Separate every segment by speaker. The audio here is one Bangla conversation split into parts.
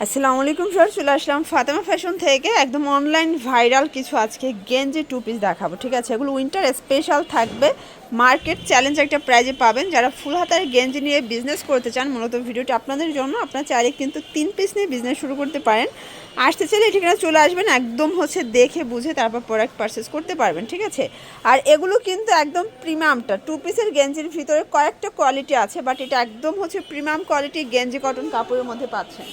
Speaker 1: আসসালামু আলাইকুম স্যার, চলে আসলাম ফাতেমা ফ্যাশন থেকে একদম অনলাইন ভাইরাল কিছু আজকে গেঞ্জি টু পিস দেখাবো। ঠিক আছে, এগুলো উইন্টার স্পেশাল থাকবে, মার্কেট চ্যালেঞ্জ একটা প্রাইজে পাবেন। যারা ফুল হাতার গেঞ্জি নিয়ে বিজনেস করতে চান, মূলত ভিডিওটি আপনাদের জন্য। আপনারা চাইলে কিন্তু 3 পিস নিয়ে বিজনেস শুরু করতে পারেন। আসতে চাইলে ঠিকানা চলে আসবেন, একদম দেখে বুঝে তারপর প্রোডাক্ট পারচেস করতে পারবেন। ঠিক আছে, আর এগুলো কিন্তু একদম প্রিমিয়ামটা 2 পিসের গেঞ্জির ভিতরে কয়েকটা কোয়ালিটি আছে, বাট এটা একদম প্রিমিয়াম কোয়ালিটি গেঞ্জি কটন কাপড়ের মধ্যে পাচ্ছেন।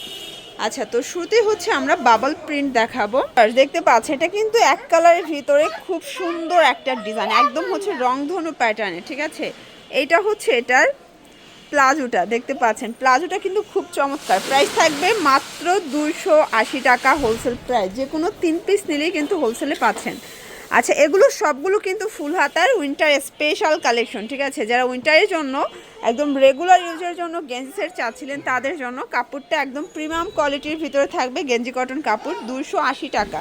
Speaker 1: আচ্ছা, তো শুরুতে আমরা বাবল প্রিন্ট দেখাবো। আর দেখতে পাচ্ছেন এটা কিন্তু এক কালারের ভিতরে খুব সুন্দর একটা ডিজাইন, একদম রংধনু প্যাটার্নে। ঠিক আছে, এইটা এটার প্লাজোটা দেখতে পাচ্ছেন, প্লাজোটা কিন্তু খুব চমৎকার। প্রাইস থাকবে মাত্র 280 টাকা হোলসেল প্রাইস, যে কোনো 3 পিস নিলেই কিন্তু হোলসেলে পাচ্ছেন। আচ্ছা, এগুলো সবগুলো কিন্তু ফুল হাতার উইন্টার স্পেশাল কালেকশন। ঠিক আছে, যারা উইন্টারের জন্য একদম রেগুলার ইউজের জন্য গেঞ্জি সেট চাচ্ছিলেন, তাদের জন্য কাপড়টা একদম প্রিমিয়াম কোয়ালিটির ভিতরে থাকবে। গেঞ্জি কটন কাপড় 280 টাকা,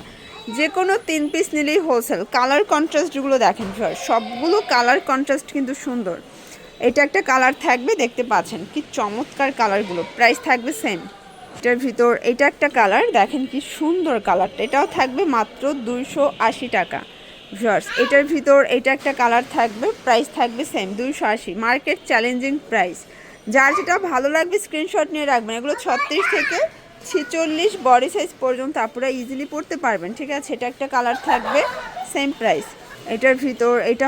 Speaker 1: যে কোনো 3 পিস নিলেই হোলসেল। কালার কন্ট্রাস্টগুলো দেখেন, সবগুলো কালার কন্ট্রাস্ট কিন্তু সুন্দর। এটা একটা কালার থাকবে, দেখতে পাচ্ছেন কি চমৎকার কালারগুলো। প্রাইস থাকবে সেম। এটার ভিতর এটা একটা কালার, দেখেন কি সুন্দর কালারটা, এটাও থাকবে মাত্র 280 টাকা। ভিউয়ার্স, এটার ভিতর এটা একটা কালার থাকবে, প্রাইস থাকবে সেম 280, মার্কেট চ্যালেঞ্জিং প্রাইস। যার যেটা ভালো লাগবে স্ক্রিনশট নিয়ে রাখবেন। এগুলো 36 থেকে 46 বডি সাইজ পর্যন্ত আপনারা ইজিলি পরতে পারবেন। ঠিক আছে, এটা একটা কালার থাকবে, সেম প্রাইস। এটার ভিতর এটা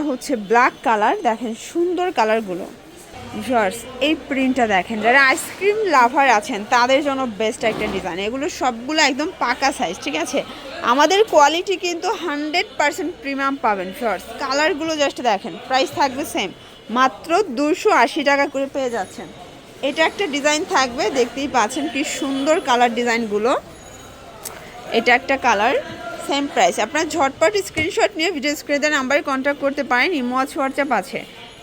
Speaker 1: ব্ল্যাক কালার, দেখেন সুন্দর কালারগুলো। ভিউয়ার্স, এই প্রিন্টটা দেখেন, যারা আইসক্রিম লাভার আছেন তাদের জন্য বেস্ট একটা ডিজাইন। এগুলো সবগুলো একদম পাকা সাইজ। ঠিক আছে, আমাদের কোয়ালিটি কিন্তু 100% প্রিমিয়াম পাবেন। ভিউয়ার্স, কালারগুলো জাস্ট দেখেন। প্রাইস থাকবে সেম, মাত্র 280 টাকা করে পেয়ে যাচ্ছেন। এটা একটা ডিজাইন থাকবে, দেখতেই পাচ্ছেন কি সুন্দর কালার ডিজাইনগুলো। এটা একটা কালার, সেম প্রাইস। আপনার ঝটপট স্ক্রিনশট নিয়ে ভিডিও স্ক্রিনের নাম্বারে কন্ট্যাক্ট করতে পারেন, ইমো হোয়াটসঅ্যাপ আছে।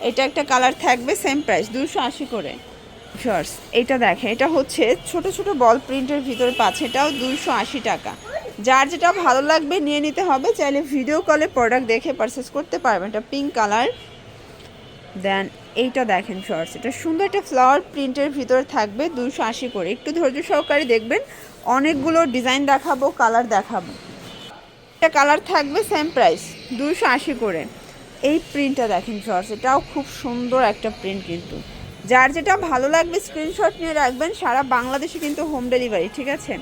Speaker 1: এটা একটা কালার থাকবে, সেম প্রাইস 280 করে। শর্টস, এটা দেখেন, এটা ছোট ছোট বল প্রিন্টের ভিতরে পাচ্ছে, এটাও 280 টাকা। যার যেটা ভালো লাগবে নিয়ে নিতে হবে। চাইলে ভিডিও কলে প্রোডাক্ট দেখে পারচেস করতে পারবেন। এটা পিঙ্ক কালার। দেন এইটা দেখেন শর্টস, এটা সুন্দর একটা ফ্লাওয়ার প্রিন্টের ভিতরে থাকবে, 280 করে। একটু ধৈর্য সহকারে দেখবেন, অনেকগুলো ডিজাইন দেখাবো, কালার দেখাবো। একটা কালার থাকবে, সেম প্রাইস 280 করে। এই প্রিন্টটা দেখেন শর্টস, এটাও খুব সুন্দর একটা প্রিন্ট কিন্তু। যার যেটা ভালো লাগবে স্ক্রিনশট নিয়ে রাখবেন। সারা বাংলাদেশে কিন্তু হোম ডেলিভারি। ঠিক আছে,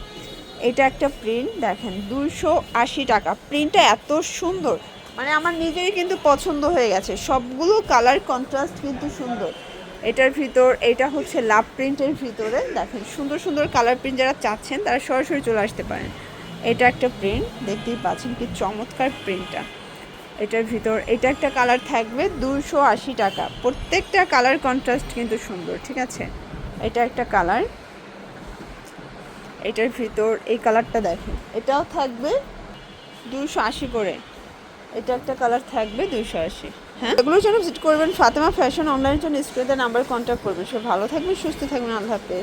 Speaker 1: এটা একটা প্রিন্ট দেখেন, 280 টাকা। প্রিন্টটা এত সুন্দর, মানে আমার নিজেরই কিন্তু পছন্দ হয়ে গেছে। সবগুলো কালার কন্ট্রাস্ট কিন্তু সুন্দর। এটার ভিতর এটা লাভ প্রিন্টের ভিতরে দেখেন, সুন্দর সুন্দর কালার প্রিন্ট যারা চাচ্ছেন তারা সরাসরি চলে আসতে পারেন। এটা একটা প্রিন্ট, দেখতেই পাচ্ছেন কি চমৎকার প্রিন্টটা। এটার ভিতর এটা একটা কালার থাকবে, 280 টাকা। প্রত্যেকটা কালার কন্ট্রাস্ট কিন্তু সুন্দর। ঠিক আছে, এটা একটা কালার। এটার ভিতর এই কালারটা দেখেন, এটাও থাকবে 280 করে। এটা একটা কালার থাকবে 280। হ্যাঁ, এগুলোর জন্য ভিজিট করবেন ফাতেমা ফ্যাশন। অনলাইনের জন্য স্ক্রিনের নাম্বার কন্ট্যাক্ট করবেন। সে ভালো থাকবেন, সুস্থ থাকবেন। আল্লাহ হাফেজ।